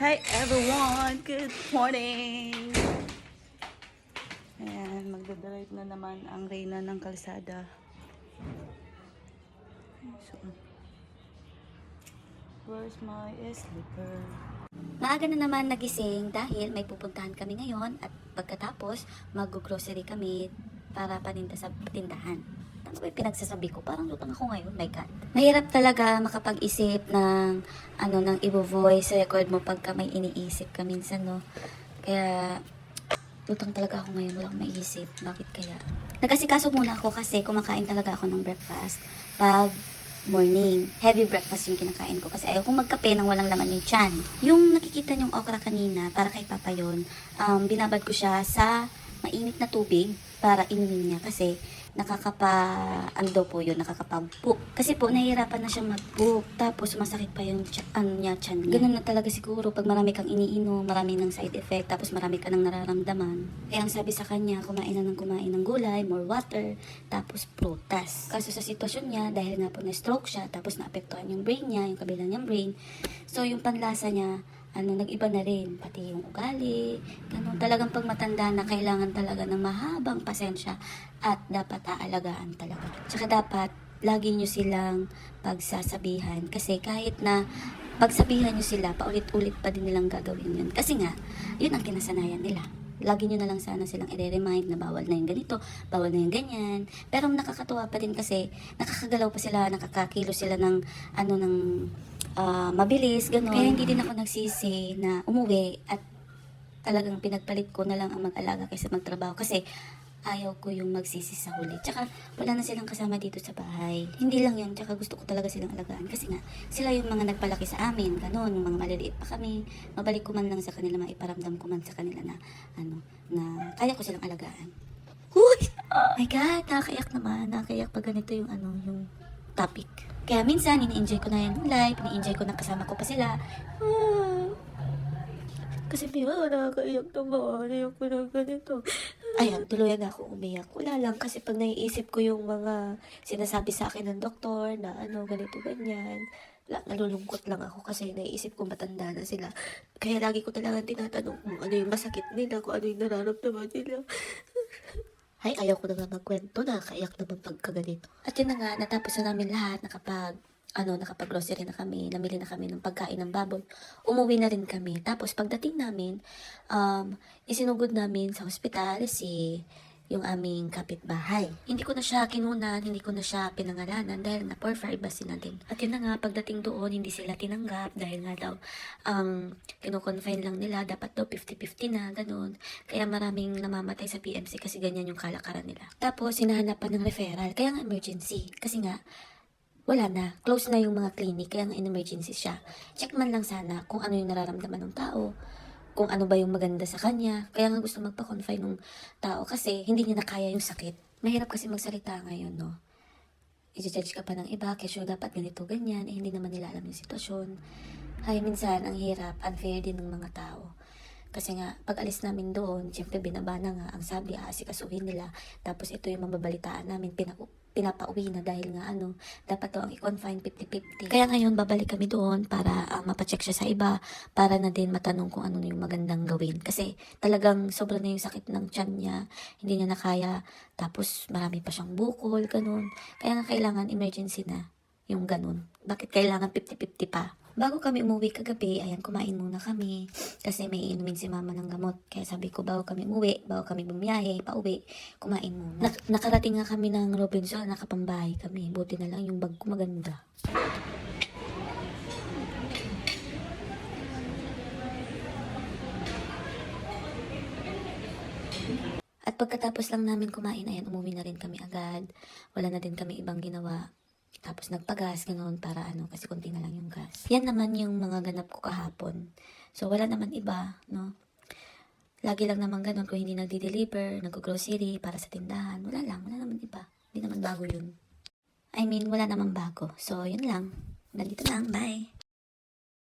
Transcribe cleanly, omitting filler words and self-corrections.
Hi everyone! Good morning! Ayan, magdadrive na naman ang Reyna ng kalsada. So, where's my slipper? Maaga na naman nagising dahil may pupuntahan kami ngayon at pagkatapos mag-grocery kami para paninda sa tindahan. Ano ba yung pinagsasabi ko? Parang lutang ako ngayon, my God. Mahirap talaga makapag-isip ng ng i-voice record mo pagka may iniisip ka minsan, no? Kaya lutang talaga ako ngayon, wala akong maisip. Bakit kaya? Nagkasikaso muna ako kasi kumakain talaga ako ng breakfast pag morning. Heavy breakfast yung kinakain ko kasi ayaw kong magkape nang walang laman yung tiyan. Yung nakikita niyong okra kanina, para kay Papa yun, binabad ko siya sa mainit na tubig para inumin niya kasi daw po yun, nakakapag-poop. Kasi po, nahihirapan na siya mag-poop. Tapos, masakit pa yung tiyan niya. Ganun na talaga siguro pag marami kang iniinom, marami ng side effect, tapos marami ka nang nararamdaman. Kaya ang sabi sa kanya, kumain ng gulay, more water, tapos prutas. Kaso sa sitwasyon niya, dahil nga po na-stroke siya, tapos naapektuhan yung brain niya, yung kabilang niyang brain. So, yung panlasa niya, nag-iba na rin, pati yung ugali, talagang pag matanda na kailangan talaga ng mahabang pasensya at dapat aalagaan talaga. Tsaka dapat, lagi nyo silang pagsasabihan kasi kahit na pagsabihan nyo sila, paulit-ulit pa din nilang gagawin yun. Kasi nga, yun ang kinasanayan nila. Lagi nyo na lang sana silang i-remind na bawal na yung ganito, bawal na yung ganyan. Pero nakakatuwa pa din kasi nakakagalaw pa sila, nakakakilo sila ng mabilis, gano'n. Kaya hindi din ako nagsisi na umuwi at talagang pinagpalit ko na lang ang mag-alaga kaysa magtrabaho kasi ayaw ko yung magsisi sa huli. Tsaka wala na silang kasama dito sa bahay. Hindi lang yun, tsaka gusto ko talaga silang alagaan kasi nga sila yung mga nagpalaki sa amin, gano'n, yung mga maliliit pa kami. Mabalik ko man lang sa kanila, maiparamdam ko man sa kanila na na kaya ko silang alagaan. Huy! My God, nakakaiyak naman. Nakakaiyak pag ganito yung yung topic. Kaya minsan, ini-enjoy ko na yung live, ini-enjoy ko na kasama ko pa sila. Kasi nakakaiyak naman. Ayaw ko na ganito. Ayan, tuluyan na ako umiyak. Wala lang, kasi pag naiisip ko yung mga sinasabi sa akin ng doktor na ganito, ganyan, nalulungkot lang ako kasi naiisip ko matanda na sila. Kaya lagi ko talagang tinatanong kung ano yung masakit nila, kung ano yung nararamdaman nila. Ay, ayaw ko na nga magkwento, nakakaiyak naman pagkaganito. At yun na nga, natapos na namin lahat, nakapag-grocery na kami, namili na kami ng pagkain ng baboy. Umuwi na rin kami. Tapos pagdating namin, isinugod namin sa ospital yung aming kapitbahay. Hindi ko na siya kinunan, hindi ko na siya pinangalanan dahil na for privacy na din. At yun na nga, pagdating doon, hindi sila tinanggap dahil nga daw, kino-confine lang nila, dapat daw 50-50 na, ganun. Kaya maraming namamatay sa PMC kasi ganyan yung kalakaran nila. Tapos, hinahanap pa ng referral, kaya nga emergency. Kasi nga, wala na. Close na yung mga clinic, kaya nga in-emergency siya. Check man lang sana kung ano yung nararamdaman ng tao, kung ano ba yung maganda sa kanya. Kaya nga gusto magpa-confine ng tao kasi hindi niya nakaya yung sakit. Mahirap kasi magsalita ngayon, no? I-judge ka pa ng iba, kasi dapat ganito, ganyan, hindi naman nila alam yung sitwasyon. Ay, minsan, ang hirap, unfair din ng mga tao. Kasi nga, pag alis namin doon, siyempre binaba na nga, ang sabi, aasikasuhin nila. Tapos ito yung mababalitaan namin, pinapauwi na dahil nga dapat daw ang i-confine 50-50. Kaya ngayon, babalik kami doon para mapacheck siya sa iba, para na din matanong kung ano na yung magandang gawin. Kasi talagang sobra na yung sakit ng tiyan niya, hindi niya nakaya, tapos marami pa siyang bukol, ganun. Kaya nga kailangan emergency na yung ganun. Bakit kailangan 50-50 pa? Bago kami umuwi kagabi, ayan, kumain muna kami. Kasi may inumin si mama ng gamot. Kaya sabi ko, bago kami umuwi, bago kami bumiyahe, pauwi, kumain muna. Nakarating nga kami ng Robinson, nakapambahay kami. Buti na lang yung bag ko maganda. At pagkatapos lang namin kumain, ayan, umuwi na rin kami agad. Wala na din kami ibang ginawa. Tapos nagpagas, ganoon, para kasi konti na lang yung gas. Yan naman yung mga ganap ko kahapon. So, wala naman iba, no? Lagi lang naman ganun kung hindi nagdi-deliver, nag-grocery para sa tindahan. Wala naman iba. Hindi naman bago yun. I mean, wala naman bago. So, yun lang. Nandito lang, bye!